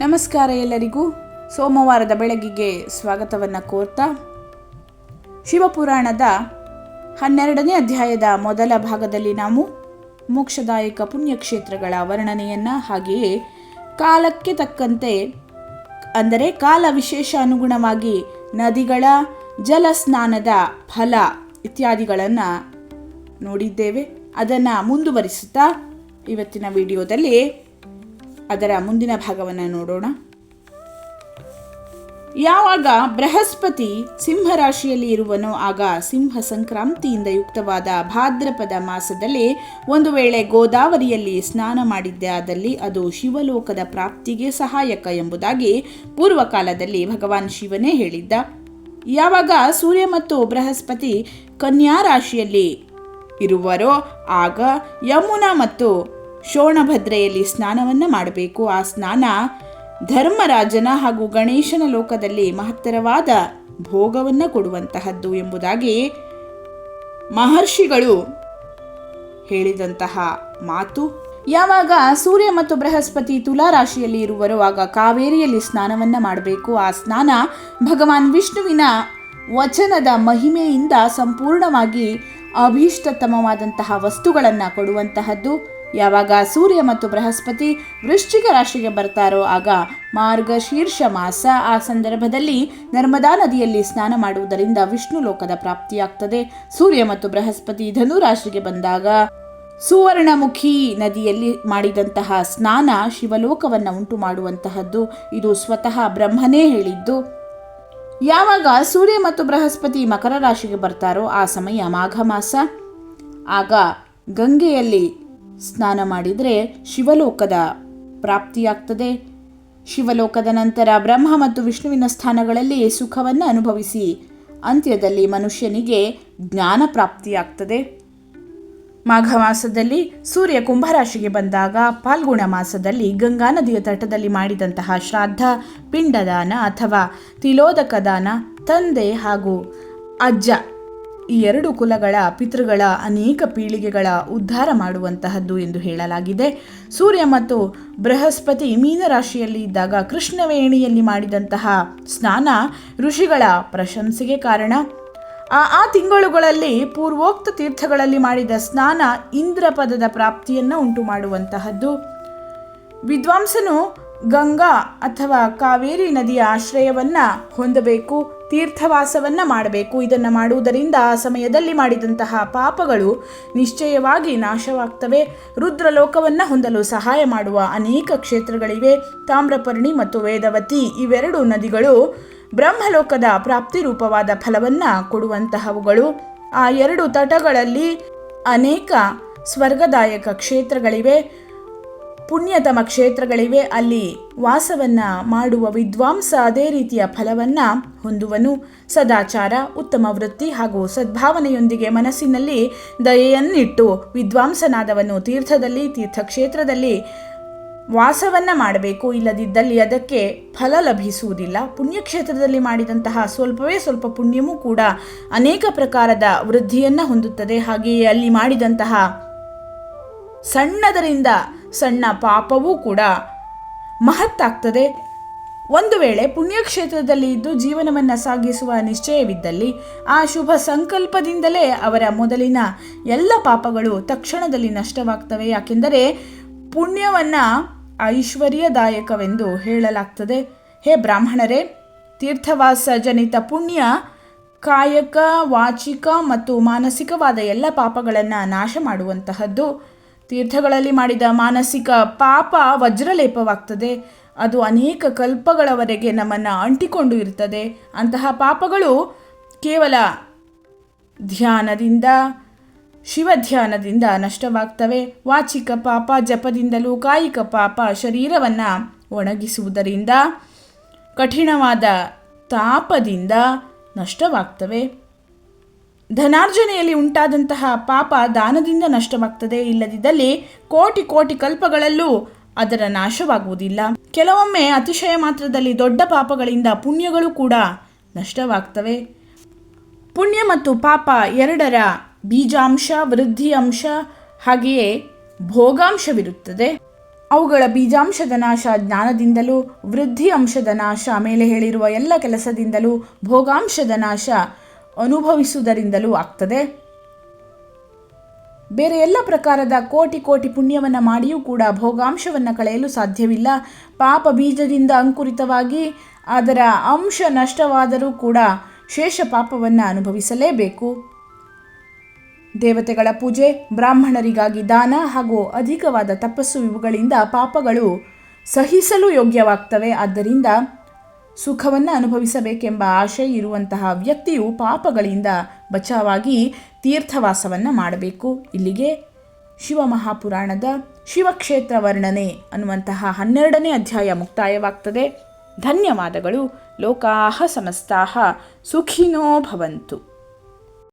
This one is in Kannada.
ನಮಸ್ಕಾರ ಎಲ್ಲರಿಗೂ. ಸೋಮವಾರದ ಬೆಳಗಿಗೆ ಸ್ವಾಗತವನ್ನು ಕೋರ್ತಾ ಶಿವಪುರಾಣದ 12ನೇ ಅಧ್ಯಾಯದ ಮೊದಲ ಭಾಗದಲ್ಲಿ ನಾವು ಮೋಕ್ಷದಾಯಕ ಪುಣ್ಯಕ್ಷೇತ್ರಗಳ ವರ್ಣನೆಯನ್ನು ಹಾಗೆಯೇ ಕಾಲಕ್ಕೆ ತಕ್ಕಂತೆ ಅಂದರೆ ಕಾಲ ವಿಶೇಷ ಅನುಗುಣವಾಗಿ ನದಿಗಳ ಜಲ ಸ್ನಾನದ ಫಲ ಇತ್ಯಾದಿಗಳನ್ನು ನೋಡಿದ್ದೇವೆ. ಅದನ್ನು ಮುಂದುವರಿಸುತ್ತಾ ಇವತ್ತಿನ ವಿಡಿಯೋದಲ್ಲಿ ಅದರ ಮುಂದಿನ ಭಾಗವನ್ನು ನೋಡೋಣ. ಯಾವಾಗ ಬೃಹಸ್ಪತಿ ಸಿಂಹರಾಶಿಯಲ್ಲಿ ಇರುವನೋ ಆಗ ಸಿಂಹ ಸಂಕ್ರಾಂತಿಯಿಂದ ಯುಕ್ತವಾದ ಭಾದ್ರಪದ ಮಾಸದಲ್ಲಿ ಒಂದು ವೇಳೆ ಗೋದಾವರಿಯಲ್ಲಿ ಸ್ನಾನ ಮಾಡಿದ್ದೆ ಆದಲ್ಲಿ ಅದು ಶಿವಲೋಕದ ಪ್ರಾಪ್ತಿಗೆ ಸಹಾಯಕ ಎಂಬುದಾಗಿ ಪೂರ್ವಕಾಲದಲ್ಲಿ ಭಗವಾನ್ ಶಿವನೇ ಹೇಳಿದ್ದ. ಯಾವಾಗ ಸೂರ್ಯ ಮತ್ತು ಬೃಹಸ್ಪತಿ ಕನ್ಯಾ ರಾಶಿಯಲ್ಲಿ ಇರುವರೋ ಆಗ ಯಮುನಾ ಮತ್ತು ಶೋಣಭದ್ರೆಯಲ್ಲಿ ಸ್ನಾನವನ್ನು ಮಾಡಬೇಕು. ಆ ಸ್ನಾನ ಧರ್ಮರಾಜನ ಹಾಗೂ ಗಣೇಶನ ಲೋಕದಲ್ಲಿ ಮಹತ್ತರವಾದ ಭೋಗವನ್ನು ಕೊಡುವಂತಹದ್ದು ಎಂಬುದಾಗಿ ಮಹರ್ಷಿಗಳು ಹೇಳಿದಂತಹ ಮಾತು. ಯಾವಾಗ ಸೂರ್ಯ ಮತ್ತು ಬೃಹಸ್ಪತಿ ತುಲಾ ರಾಶಿಯಲ್ಲಿ ಇರುವರೋ ಆಗ ಕಾವೇರಿಯಲ್ಲಿ ಸ್ನಾನವನ್ನು ಮಾಡಬೇಕು. ಆ ಸ್ನಾನ ಭಗವಾನ್ ವಿಷ್ಣುವಿನ ವಚನದ ಮಹಿಮೆಯಿಂದ ಸಂಪೂರ್ಣವಾಗಿ ಅಭೀಷ್ಟತಮವಾದಂತಹ ವಸ್ತುಗಳನ್ನು ಕೊಡುವಂತಹದ್ದು. ಯಾವಾಗ ಸೂರ್ಯ ಮತ್ತು ಬೃಹಸ್ಪತಿ ವೃಶ್ಚಿಕ ರಾಶಿಗೆ ಬರ್ತಾರೋ ಆಗ ಮಾರ್ಗಶೀರ್ಷ ಮಾಸ. ಆ ಸಂದರ್ಭದಲ್ಲಿ ನರ್ಮದಾ ನದಿಯಲ್ಲಿ ಸ್ನಾನ ಮಾಡುವುದರಿಂದ ವಿಷ್ಣು ಲೋಕದ ಪ್ರಾಪ್ತಿಯಾಗ್ತದೆ. ಸೂರ್ಯ ಮತ್ತು ಬೃಹಸ್ಪತಿ ಧನು ರಾಶಿಗೆ ಬಂದಾಗ ಸುವರ್ಣಮುಖಿ ನದಿಯಲ್ಲಿ ಮಾಡಿದಂತಹ ಸ್ನಾನ ಶಿವಲೋಕವನ್ನು ಉಂಟು ಮಾಡುವಂತಹದ್ದು. ಇದು ಸ್ವತಃ ಬ್ರಹ್ಮನೇ ಹೇಳಿದ್ದು. ಯಾವಾಗ ಸೂರ್ಯ ಮತ್ತು ಬೃಹಸ್ಪತಿ ಮಕರ ರಾಶಿಗೆ ಬರ್ತಾರೋ ಆ ಸಮಯ ಮಾಘ ಮಾಸ. ಆಗ ಗಂಗೆಯಲ್ಲಿ ಸ್ನಾನ ಮಾಡಿದರೆ ಶಿವಲೋಕದ ಪ್ರಾಪ್ತಿಯಾಗ್ತದೆ. ಶಿವಲೋಕದ ನಂತರ ಬ್ರಹ್ಮ ಮತ್ತು ವಿಷ್ಣುವಿನ ಸ್ಥಾನಗಳಲ್ಲಿ ಸುಖವನ್ನು ಅನುಭವಿಸಿ ಅಂತ್ಯದಲ್ಲಿ ಮನುಷ್ಯನಿಗೆ ಜ್ಞಾನ ಪ್ರಾಪ್ತಿಯಾಗ್ತದೆ. ಮಾಘ ಮಾಸದಲ್ಲಿ ಸೂರ್ಯ ಕುಂಭರಾಶಿಗೆ ಬಂದಾಗ ಫಾಲ್ಗುಣ ಮಾಸದಲ್ಲಿ ಗಂಗಾ ನದಿಯ ತಟದಲ್ಲಿ ಮಾಡಿದಂತಹ ಶ್ರಾದ್ದ, ಪಿಂಡದಾನ ಅಥವಾ ತಿಲೋದಕ ದಾನ ತಂದೆ ಹಾಗೂ ಅಜ್ಜ ಈ ಎರಡು ಕುಲಗಳ ಪಿತೃಗಳ ಅನೇಕ ಪೀಳಿಗೆಗಳ ಉದ್ಧಾರ ಮಾಡುವಂತಹದ್ದು ಎಂದು ಹೇಳಲಾಗಿದೆ. ಸೂರ್ಯ ಮತ್ತು ಬೃಹಸ್ಪತಿ ಮೀನರಾಶಿಯಲ್ಲಿ ಇದ್ದಾಗ ಕೃಷ್ಣವೇಣಿಯಲ್ಲಿ ಮಾಡಿದಂತಹ ಸ್ನಾನ ಋಷಿಗಳ ಪ್ರಶಂಸೆಗೆ ಕಾರಣ. ಆ ತಿಂಗಳುಗಳಲ್ಲಿ ಪೂರ್ವೋಕ್ತ ತೀರ್ಥಗಳಲ್ಲಿ ಮಾಡಿದ ಸ್ನಾನ ಇಂದ್ರಪದದ ಪ್ರಾಪ್ತಿಯನ್ನು ಉಂಟು ಮಾಡುವಂತಹದ್ದು. ವಿದ್ವಾಂಸನು ಗಂಗಾ ಅಥವಾ ಕಾವೇರಿ ನದಿಯ ಆಶ್ರಯವನ್ನು ಹೊಂದಬೇಕು, ತೀರ್ಥವಾಸವನ್ನು ಮಾಡಬೇಕು. ಇದನ್ನು ಮಾಡುವುದರಿಂದ ಆ ಸಮಯದಲ್ಲಿ ಮಾಡಿದಂತಹ ಪಾಪಗಳು ನಿಶ್ಚಯವಾಗಿ ನಾಶವಾಗ್ತವೆ. ರುದ್ರಲೋಕವನ್ನು ಹೊಂದಲು ಸಹಾಯ ಮಾಡುವ ಅನೇಕ ಕ್ಷೇತ್ರಗಳಿವೆ. ತಾಮ್ರಪರ್ಣಿ ಮತ್ತು ವೇದವತಿ ಇವೆರಡು ನದಿಗಳು ಬ್ರಹ್ಮಲೋಕದ ಪ್ರಾಪ್ತಿ ರೂಪವಾದ ಫಲವನ್ನು ಕೊಡುವಂತಹವುಗಳು. ಆ ಎರಡು ತಟಗಳಲ್ಲಿ ಅನೇಕ ಸ್ವರ್ಗದಾಯಕ ಕ್ಷೇತ್ರಗಳಿವೆ, ಪುಣ್ಯತಮ ಕ್ಷೇತ್ರಗಳಿವೆ. ಅಲ್ಲಿ ವಾಸವನ್ನು ಮಾಡುವ ವಿದ್ವಾಂಸ ಅದೇ ರೀತಿಯ ಫಲವನ್ನು ಹೊಂದುವನು. ಸದಾಚಾರ, ಉತ್ತಮ ವೃತ್ತಿ ಹಾಗೂ ಸದ್ಭಾವನೆಯೊಂದಿಗೆ ಮನಸ್ಸಿನಲ್ಲಿ ದಯೆಯನ್ನಿಟ್ಟು ವಿದ್ವಾಂಸನಾದವನು ತೀರ್ಥದಲ್ಲಿ ತೀರ್ಥಕ್ಷೇತ್ರದಲ್ಲಿ ವಾಸವನ್ನು ಮಾಡಬೇಕು. ಇಲ್ಲದಿದ್ದಲ್ಲಿ ಅದಕ್ಕೆ ಫಲ ಲಭಿಸುವುದಿಲ್ಲ. ಪುಣ್ಯಕ್ಷೇತ್ರದಲ್ಲಿ ಮಾಡಿದಂತಹ ಸ್ವಲ್ಪವೇ ಸ್ವಲ್ಪ ಪುಣ್ಯವೂ ಕೂಡ ಅನೇಕ ಪ್ರಕಾರದ ವೃದ್ಧಿಯನ್ನು ಹೊಂದುತ್ತದೆ. ಹಾಗೆಯೇ ಅಲ್ಲಿ ಮಾಡಿದಂತಹ ಸಣ್ಣದರಿಂದ ಸಣ್ಣ ಪಾಪವೂ ಕೂಡ ಮಹತ್ತಾಗ್ತದೆ. ಒಂದು ವೇಳೆ ಪುಣ್ಯಕ್ಷೇತ್ರದಲ್ಲಿ ಇದ್ದು ಜೀವನವನ್ನು ಸಾಗಿಸುವ ನಿಶ್ಚಯವಿದ್ದಲ್ಲಿ ಆ ಶುಭ ಸಂಕಲ್ಪದಿಂದಲೇ ಅವರ ಮೊದಲಿನ ಎಲ್ಲ ಪಾಪಗಳು ತಕ್ಷಣದಲ್ಲಿ ನಷ್ಟವಾಗ್ತವೆ. ಯಾಕೆಂದರೆ ಪುಣ್ಯವನ್ನು ಐಶ್ವರ್ಯದಾಯಕವೆಂದು ಹೇಳಲಾಗ್ತದೆ. ಹೇ ಬ್ರಾಹ್ಮಣರೇ, ತೀರ್ಥವಾಸ ಜನಿತ ಪುಣ್ಯ ಕಾಯಕ, ವಾಚಿಕ ಮತ್ತು ಮಾನಸಿಕವಾದ ಎಲ್ಲ ಪಾಪಗಳನ್ನು ನಾಶ ಮಾಡುವಂತಹದ್ದು. ತೀರ್ಥಗಳಲ್ಲಿ ಮಾಡಿದ ಮಾನಸಿಕ ಪಾಪ ವಜ್ರಲೇಪವಾಗ್ತದೆ. ಅದು ಅನೇಕ ಕಲ್ಪಗಳವರೆಗೆ ನಮ್ಮನ್ನು ಅಂಟಿಕೊಂಡು ಇರ್ತದೆ. ಅಂತಹ ಪಾಪಗಳು ಕೇವಲ ಧ್ಯಾನದಿಂದ, ಶಿವಧ್ಯಾನದಿಂದ ನಷ್ಟವಾಗ್ತವೆ. ವಾಚಿಕ ಪಾಪ ಜಪದಿಂದಲೂ, ಕಾಯಿಕ ಪಾಪ ಶರೀರವನ್ನು ಒಣಗಿಸುವುದರಿಂದ, ಕಠಿಣವಾದ ತಾಪದಿಂದ ನಷ್ಟವಾಗ್ತವೆ. ಧನಾರ್ಜನೆಯಲ್ಲಿ ಉಂಟಾದಂತಹ ಪಾಪ ದಾನದಿಂದ ನಷ್ಟವಾಗ್ತದೆ. ಇಲ್ಲದಿದ್ದಲ್ಲಿ ಕೋಟಿ ಕೋಟಿ ಕಲ್ಪಗಳಲ್ಲೂ ಅದರ ನಾಶವಾಗುವುದಿಲ್ಲ. ಕೆಲವೊಮ್ಮೆ ಅತಿಶಯ ಮಾತ್ರದಲ್ಲಿ ದೊಡ್ಡ ಪಾಪಗಳಿಂದ ಪುಣ್ಯಗಳು ಕೂಡ ನಷ್ಟವಾಗ್ತವೆ. ಪುಣ್ಯ ಮತ್ತು ಪಾಪ ಎರಡರ ಬೀಜಾಂಶ, ವೃದ್ಧಿ ಅಂಶ ಹಾಗೆಯೇ ಭೋಗಾಂಶವಿರುತ್ತದೆ. ಅವುಗಳ ಬೀಜಾಂಶದ ನಾಶ ಜ್ಞಾನದಿಂದಲೂ, ವೃದ್ಧಿ ಅಂಶದ ನಾಶ ಮೇಲೆ ಹೇಳಿರುವ ಎಲ್ಲ ಕೆಲಸದಿಂದಲೂ, ಭೋಗಾಂಶದ ನಾಶ ಅನುಭವಿಸುವುದರಿಂದಲೂ ಆಗ್ತದೆ. ಬೇರೆ ಎಲ್ಲ ಪ್ರಕಾರದ ಕೋಟಿ ಕೋಟಿ ಪುಣ್ಯವನ್ನು ಮಾಡಿಯೂ ಕೂಡ ಭೋಗಾಂಶವನ್ನು ಕಳೆಯಲು ಸಾಧ್ಯವಿಲ್ಲ. ಪಾಪ ಬೀಜದಿಂದ ಅಂಕುರಿತವಾಗಿ ಅದರ ಅಂಶ ನಷ್ಟವಾದರೂ ಕೂಡ ಶೇಷ ಪಾಪವನ್ನು ಅನುಭವಿಸಲೇಬೇಕು. ದೇವತೆಗಳ ಪೂಜೆ, ಬ್ರಾಹ್ಮಣರಿಗಾಗಿ ದಾನ ಹಾಗೂ ಅಧಿಕವಾದ ತಪಸ್ಸು ಇವುಗಳಿಂದ ಪಾಪಗಳು ಸಹಿಸಲು ಯೋಗ್ಯವಾಗ್ತವೆ. ಆದ್ದರಿಂದ ಸುಖವನ್ನು ಅನುಭವಿಸಬೇಕೆಂಬ ಆಶೆ ಇರುವಂತಹ ವ್ಯಕ್ತಿಯು ಪಾಪಗಳಿಂದ ಬಚಾವಾಗಿ ತೀರ್ಥವಾಸವನ್ನು ಮಾಡಬೇಕು. ಇಲ್ಲಿಗೆ ಶಿವಮಹಾಪುರಾಣದ ಶಿವಕ್ಷೇತ್ರ ವರ್ಣನೆ ಅನ್ನುವಂತಹ 12ನೇ ಅಧ್ಯಾಯ ಮುಕ್ತಾಯವಾಗ್ತದೆ. ಧನ್ಯವಾದಗಳು. ಲೋಕಾಹ ಸಮಸ್ತಾಹ ಸುಖಿನೋ ಭವಂತು.